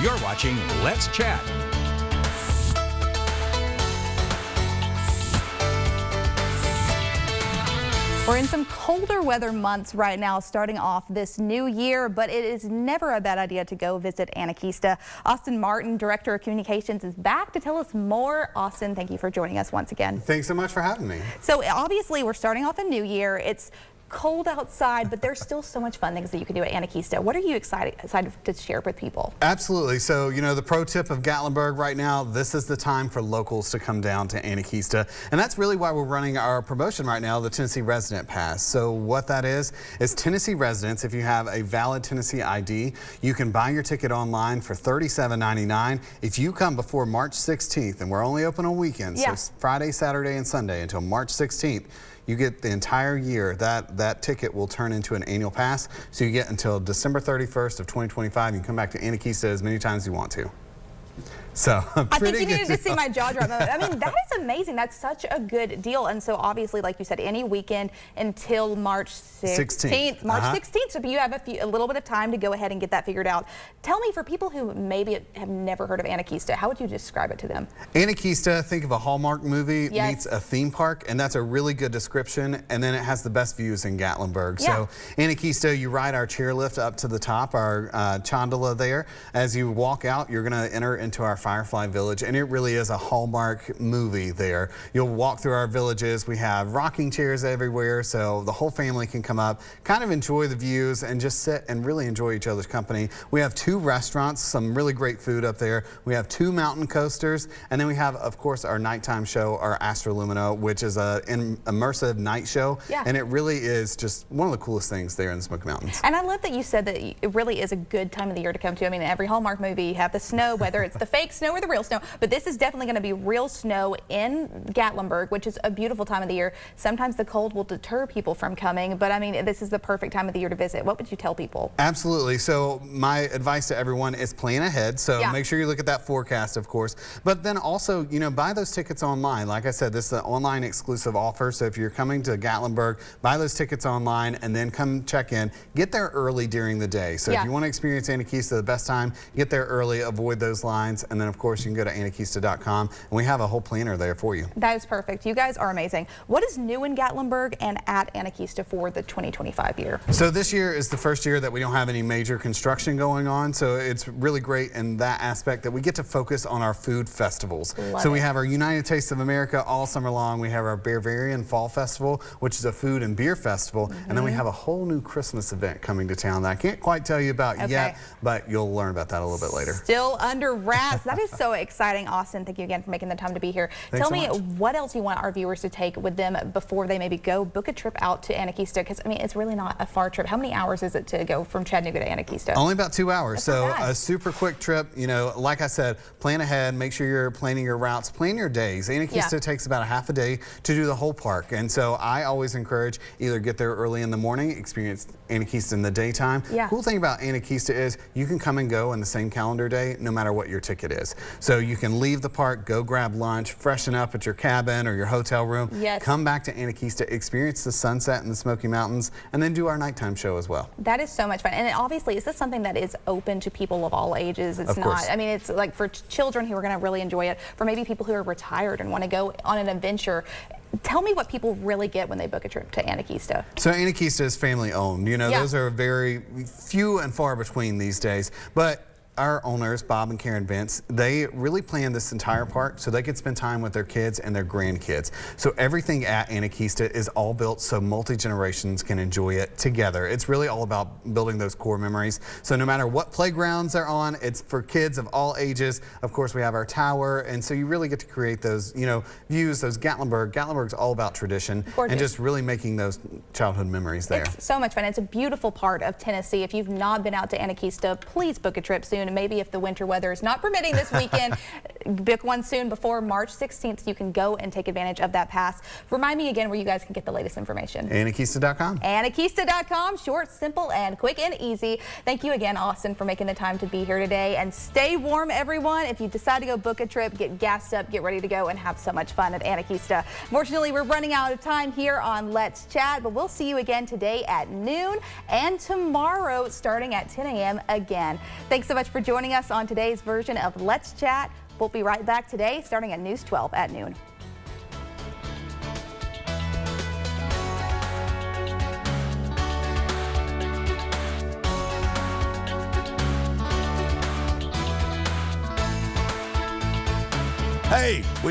You're watching Let's Chat. We're in some colder weather months right now, starting off this new year, but it is never a bad idea to go visit Anakeesta. Austin Martin, Director of Communications, is back to tell us more. Austin, thank you for joining us once again. Thanks so much for having me. So obviously we're starting off a new year. It's cold outside, but there's still so much fun things that you can do at Anakeesta. What are you excited to share with people? Absolutely. So, you know, the pro tip of Gatlinburg right now, this is the time for locals to come down to Anakeesta. And that's really why we're running our promotion right now, the Tennessee Resident Pass. So what that is Tennessee residents, if you have a valid Tennessee ID, you can buy your ticket online for $37.99. If you come before March 16th, and we're only open on weekends, so Friday, Saturday, and Sunday until March 16th, you get the entire year. That ticket will turn into an annual pass. So you get until December 31st of 2025. You can come back to Anakeesta as many times as you want to. So I think you needed to see my jaw drop. I mean, that is amazing. That's such a good deal. And so obviously, like you said, any weekend until March 16th. March 16th. So you have a little bit of time to go ahead and get that figured out. Tell me, for people who maybe have never heard of Anakeesta, how would you describe it to them? Anakeesta, think of a Hallmark movie meets a theme park, and that's a really good description. And then it has the best views in Gatlinburg. So Anakeesta, you ride our chairlift up to the top, our gondola there. As you walk out, you're going to enter into our Firefly Village, and it really is a Hallmark movie there. You'll walk through our villages. We have rocking chairs everywhere, so the whole family can come up, kind of enjoy the views, and just sit and really enjoy each other's company. We have 2 restaurants, some really great food up there. We have 2 mountain coasters, and then we have, of course, our nighttime show, our Astrolumino, which is an immersive night show, and it really is just one of the coolest things there in the Smoky Mountains. And I love that you said that it really is a good time of the year to come to. I mean, every Hallmark movie, you have the snow, whether it's the fake snow or the real snow, but this is definitely going to be real snow in Gatlinburg, which is a beautiful time of the year. Sometimes the cold will deter people from coming, but I mean, this is the perfect time of the year to visit. What would you tell people? Absolutely. So my advice to everyone is plan ahead. So make sure you look at that forecast, of course, but then also, you know, buy those tickets online. Like I said, this is an online exclusive offer. So if you're coming to Gatlinburg, buy those tickets online and then come check in. Get there early during the day. So if you want to experience Anakeesta the best time, get there early, avoid those lines, and then of course you can go to Anakeesta.com, and we have a whole planner there for you. That is perfect. You guys are amazing. What is new in Gatlinburg and at Anakeesta for the 2025 year? So this year is the first year that we don't have any major construction going on, so it's really great in that aspect that we get to focus on our food festivals. We have our United Taste of America all summer long. We have our Bavarian Fall Festival, which is a food and beer festival, and then we have a whole new Christmas event coming to town that I can't quite tell you about yet, but you'll learn about that a little bit later. Still under wraps. That is so exciting, Austin. Thank you again for making the time to be here. Thanks Tell me so much. What else you want our viewers to take with them before they maybe go book a trip out to Anakeesta, because I mean, it's really not a far trip. How many hours is it to go from Chattanooga to Anakeesta? Only about 2 hours. That's so a super quick trip. You know, like I said, plan ahead, make sure you're planning your routes, plan your days. Anakeesta takes about a half a day to do the whole park, and so I always encourage either get there early in the morning, experience Anakeesta in the daytime. Cool thing about Anakeesta is you can come and go in the same calendar day no matter what your ticket is. So you can leave the park, go grab lunch, freshen up at your cabin or your hotel room, come back to Anakeesta, experience the sunset in the Smoky Mountains, and then do our nighttime show as well. That is so much fun. And obviously, is this something that is open to people of all ages? It's not, I mean, it's like for children who are going to really enjoy it, for maybe people who are retired and want to go on an adventure. Tell me what people really get when they book a trip to Anakeesta. So Anakeesta is family owned. You know, those are very few and far between these days, but our owners, Bob and Karen Vince, they really plan this entire park so they can spend time with their kids and their grandkids. So everything at Anakeesta is all built so multi-generations can enjoy it together. It's really all about building those core memories. So no matter what playgrounds they're on, it's for kids of all ages. Of course, we have our tower, and so you really get to create those, you know, views, those Gatlinburg. Gatlinburg's all about tradition and just really making those childhood memories there. It's so much fun. It's a beautiful part of Tennessee. If you've not been out to Anakeesta, please book a trip soon. And maybe if the winter weather is not permitting this weekend, book one soon before March 16th. You can go and take advantage of that pass. Remind me again where you guys can get the latest information. Anakeesta.com. Anakeesta.com. Short, simple, and quick and easy. Thank you again, Austin, for making the time to be here today. And stay warm, everyone. If you decide to go book a trip, get gassed up, get ready to go, and have so much fun at Anakeesta. Fortunately, we're running out of time here on Let's Chat, but we'll see you again today at noon and tomorrow starting at 10 a.m. again. Thanks so much for joining us on today's version of Let's Chat. We'll be right back today starting at News 12 at noon. Hey,